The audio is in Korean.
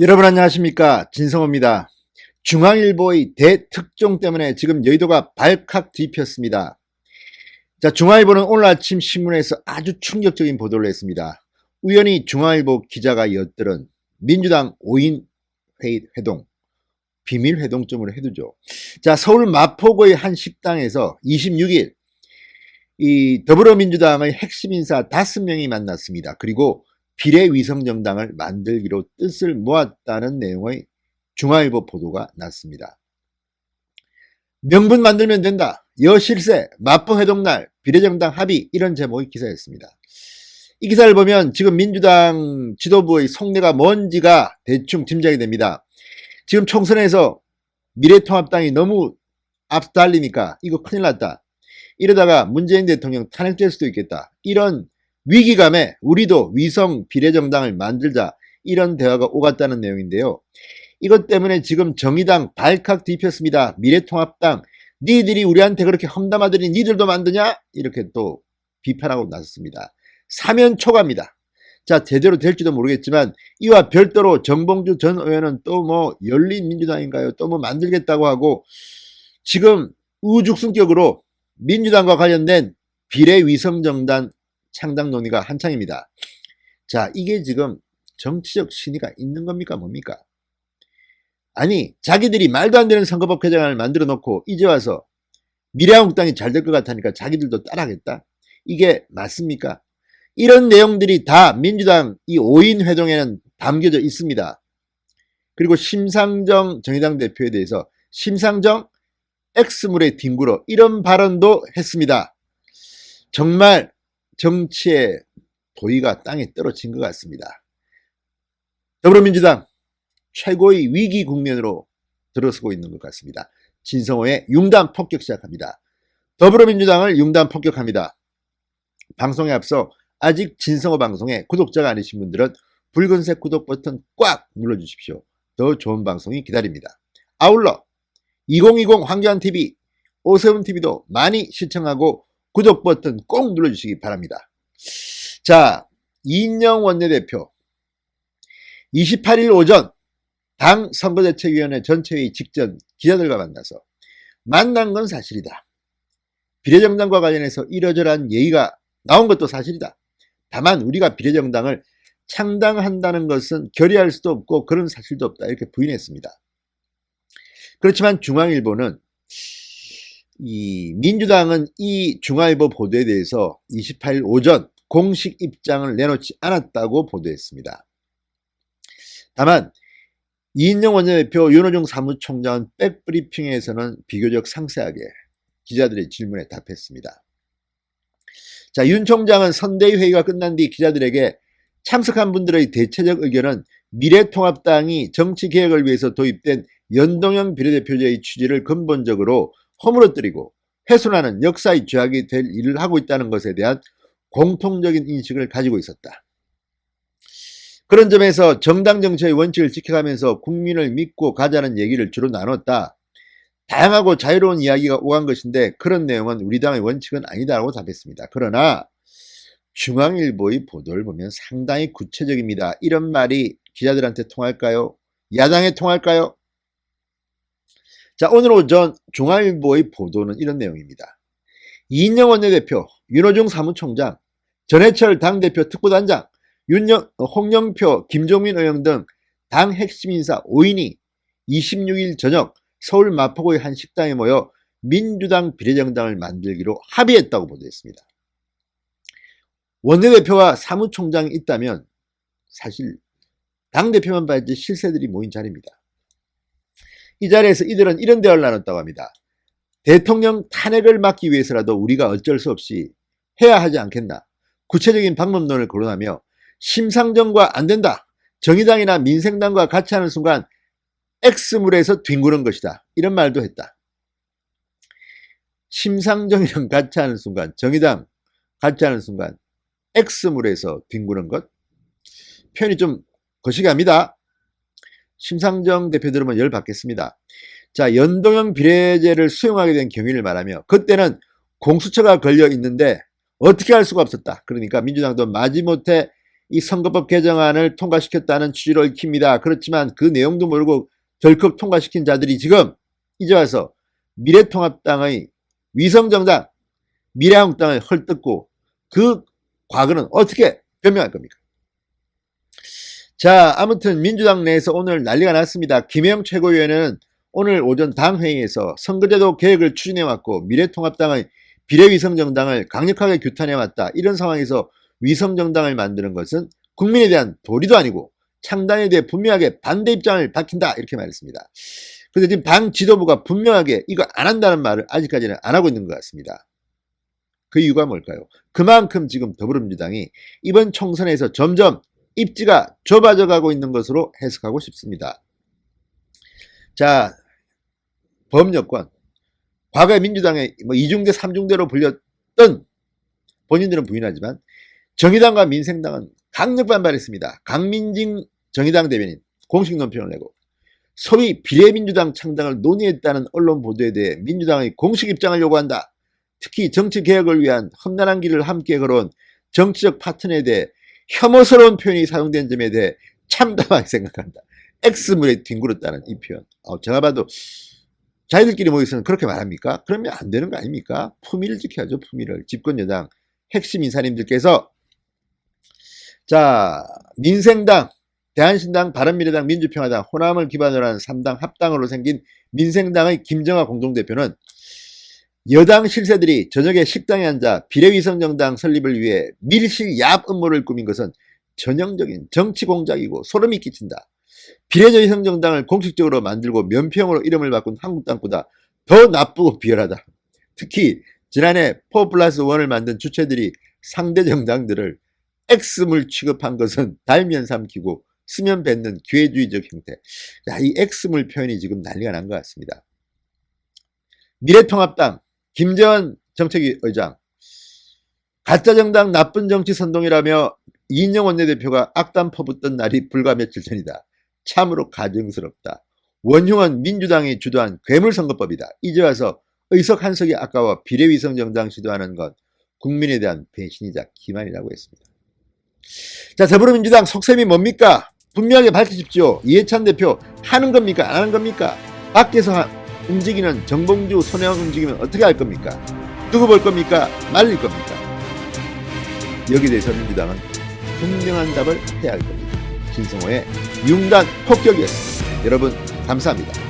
여러분 안녕하십니까, 진성호입니다. 중앙일보의 대특종 때문에 지금 여의도가 발칵 뒤폈습니다. 자, 중앙일보는 오늘 아침 신문에서 아주 충격적인 보도를 했습니다. 우연히 중앙일보 기자가 엿들은 민주당 5인 회동, 비밀 회동점으로 해두죠. 자, 서울 마포구의 한 식당에서 26일 이 더불어민주당의 핵심 인사 5명이 만났습니다. 그리고 비례위성정당을 만들기로 뜻을 모았다는 내용의 중앙일보 보도가 났습니다. 명분 만들면 된다. 여실세, 마포회동날, 비례정당 합의, 이런 제목의 기사였습니다. 이 기사를 보면 지금 민주당 지도부의 속내가 뭔지가 대충 짐작이 됩니다. 지금 총선에서 미래통합당이 너무 앞달리니까 이거 큰일 났다. 이러다가 문재인 대통령 탄핵될 수도 있겠다. 이런 위기감에 우리도 위성 비례정당을 만들자, 이런 대화가 오갔다는 내용인데요. 이것 때문에 지금 정의당 발칵 뒤폈습니다. 미래통합당, 니들이 우리한테 그렇게 험담하더니 니들도 만드냐? 이렇게 또 비판하고 나섰습니다. 사면 초과입니다. 자, 제대로 될지도 모르겠지만 이와 별도로 정봉주 전 의원은 또 뭐 열린민주당인가요? 또 뭐 만들겠다고 하고 지금 우죽순격으로 민주당과 관련된 비례위성정당 창당 논의가 한창입니다. 자, 이게 지금 정치적 신의가 있는 겁니까 뭡니까? 아니, 자기들이 말도 안 되는 선거법 개정안을 만들어 놓고 이제 와서 미래한국당이 잘 될 것 같으니까 자기들도 따라하겠다? 이게 맞습니까? 이런 내용들이 다 민주당 이 5인 회동에는 담겨져 있습니다. 그리고 심상정 정의당 대표에 대해서 심상정 X물에 뒹굴어, 이런 발언도 했습니다. 정말 정치의 도의가 땅에 떨어진 것 같습니다. 더불어민주당 최고의 위기 국면으로 들어서고 있는 것 같습니다. 진성호의 융단 폭격 시작합니다. 더불어민주당을 융단 폭격합니다. 방송에 앞서 아직 진성호 방송에 구독자가 아니신 분들은 붉은색 구독 버튼 꽉 눌러주십시오. 더 좋은 방송이 기다립니다. 아울러 2020 황교안TV, 오세훈TV도 많이 시청하고 구독 버튼 꼭 눌러주시기 바랍니다. 자, 이인영 원내대표 28일 오전 당 선거대책위원회 전체회의 직전 기자들과 만나서 만난 건 사실이다. 비례정당과 관련해서 이러저러한 얘기가 나온 것도 사실이다. 다만 우리가 비례정당을 창당한다는 것은 결의할 수도 없고 그런 사실도 없다, 이렇게 부인했습니다. 그렇지만 중앙일보는 이 민주당은 이 중앙일보 보도에 대해서 28일 오전 공식 입장을 내놓지 않았다고 보도했습니다. 다만 이인영 원내대표, 윤호중 사무총장은 백브리핑에서는 비교적 상세하게 기자들의 질문에 답했습니다. 자, 윤 총장은 선대위 회의가 끝난 뒤 기자들에게 참석한 분들의 대체적 의견은 미래통합당이 정치개혁을 위해서 도입된 연동형 비례대표제의 취지를 근본적으로 허물어뜨리고 훼손하는 역사의 죄악이 될 일을 하고 있다는 것에 대한 공통적인 인식을 가지고 있었다. 그런 점에서 정당 정치의 원칙을 지켜가면서 국민을 믿고 가자는 얘기를 주로 나눴다. 다양하고 자유로운 이야기가 오간 것인데 그런 내용은 우리 당의 원칙은 아니다라고 답했습니다. 그러나 중앙일보의 보도를 보면 상당히 구체적입니다. 이런 말이 기자들한테 통할까요? 야당에 통할까요? 자, 오늘 오전 중앙일보의 보도는 이런 내용입니다. 이인영 원내대표, 윤호중 사무총장, 전해철 당대표 특보단장, 홍영표, 김종민 의원 등 당 핵심 인사 5인이 26일 저녁 서울 마포구의 한 식당에 모여 민주당 비례정당을 만들기로 합의했다고 보도했습니다. 원내대표와 사무총장이 있다면 사실 당대표만 봐야지 실세들이 모인 자리입니다. 이 자리에서 이들은 이런 대화를 나눴다고 합니다. 대통령 탄핵을 막기 위해서라도 우리가 어쩔 수 없이 해야 하지 않겠나. 구체적인 방법론을 거론하며 심상정과 안 된다. 정의당이나 민생당과 같이 하는 순간 X물에서 뒹구는 것이다. 이런 말도 했다. 심상정이랑 같이 하는 순간, 정의당 같이 하는 순간 X물에서 뒹구는 것? 표현이 좀 거시기합니다. 심상정 대표 들으면 열받겠습니다. 자, 연동형 비례제를 수용하게 된 경위를 말하며 그때는 공수처가 걸려 있는데 어떻게 할 수가 없었다. 그러니까 민주당도 마지못해 이 선거법 개정안을 통과시켰다는 취지로 읽힙니다. 그렇지만 그 내용도 모르고 덜컥 통과시킨 자들이 지금 이제 와서 미래통합당의 위성정당 미래한국당을 헐뜯고 그 과거는 어떻게 변명할 겁니까? 자, 아무튼 민주당 내에서 오늘 난리가 났습니다. 김혜영 최고위원은 오늘 오전 당회의에서 선거제도 개혁을 추진해왔고 미래통합당의 비례위성정당을 강력하게 규탄해왔다. 이런 상황에서 위성정당을 만드는 것은 국민에 대한 도리도 아니고 창당에 대해 분명하게 반대 입장을 밝힌다. 이렇게 말했습니다. 그런데 지금 당 지도부가 분명하게 이거 안 한다는 말을 아직까지는 안 하고 있는 것 같습니다. 그 이유가 뭘까요? 그만큼 지금 더불어민주당이 이번 총선에서 점점 입지가 좁아져 가고 있는 것으로 해석하고 싶습니다. 자, 범여권. 과거에 민주당의 이중대, 삼중대로 불렸던 본인들은 부인하지만 정의당과 민생당은 강력 반발했습니다. 강민진 정의당 대변인 공식 논평을 내고 소위 비례민주당 창당을 논의했다는 언론 보도에 대해 민주당의 공식 입장을 요구한다. 특히 정치개혁을 위한 험난한 길을 함께 걸어온 정치적 파트너에 대해 혐오스러운 표현이 사용된 점에 대해 참담하게 생각한다. X물에 뒹굴었다는 이 표현. 제가 봐도 자기들끼리 모여서는 그렇게 말합니까? 그러면 안 되는 거 아닙니까? 품위를 지켜야죠. 품위를. 집권여당 핵심 인사님들께서 자, 민생당, 대한신당, 바른미래당, 민주평화당, 호남을 기반으로 하는 3당 합당으로 생긴 민생당의 김정아 공동대표는 여당 실세들이 저녁에 식당에 앉아 비례위성정당 설립을 위해 밀실 야합 음모를 꾸민 것은 전형적인 정치 공작이고 소름이 끼친다. 비례위성정당을 공식적으로 만들고 면평으로 이름을 바꾼 한국당보다 더 나쁘고 비열하다. 특히 지난해 4+1을 만든 주체들이 상대 정당들을 X물 취급한 것은 달면 삼키고 쓰면 뱉는 기회주의적 형태. 자, 이 X물 표현이 지금 난리가 난 것 같습니다. 미래통합당 김재원 정책위의장 가짜정당 나쁜 정치 선동이라며 이인영 원내대표가 악담 퍼붓던 날이 불과 며칠 전이다. 참으로 가증스럽다. 원흉은 민주당이 주도한 괴물선거법이다. 이제 와서 의석 한 석이 아까워 비례위성정당 시도하는 건 국민에 대한 배신이자 기만이라고 했습니다. 자, 더불어민주당 속셈이 뭡니까? 분명하게 밝히십시오. 이해찬 대표 하는 겁니까? 안 하는 겁니까? 밖에서 움직이는 정봉주, 손혜원 움직이면 어떻게 할 겁니까? 누구 볼 겁니까? 말릴 겁니까? 여기에 대해서 민주당은 분명한 답을 해야 할 겁니다. 김성호의 융단 폭격이었습니다. 여러분 감사합니다.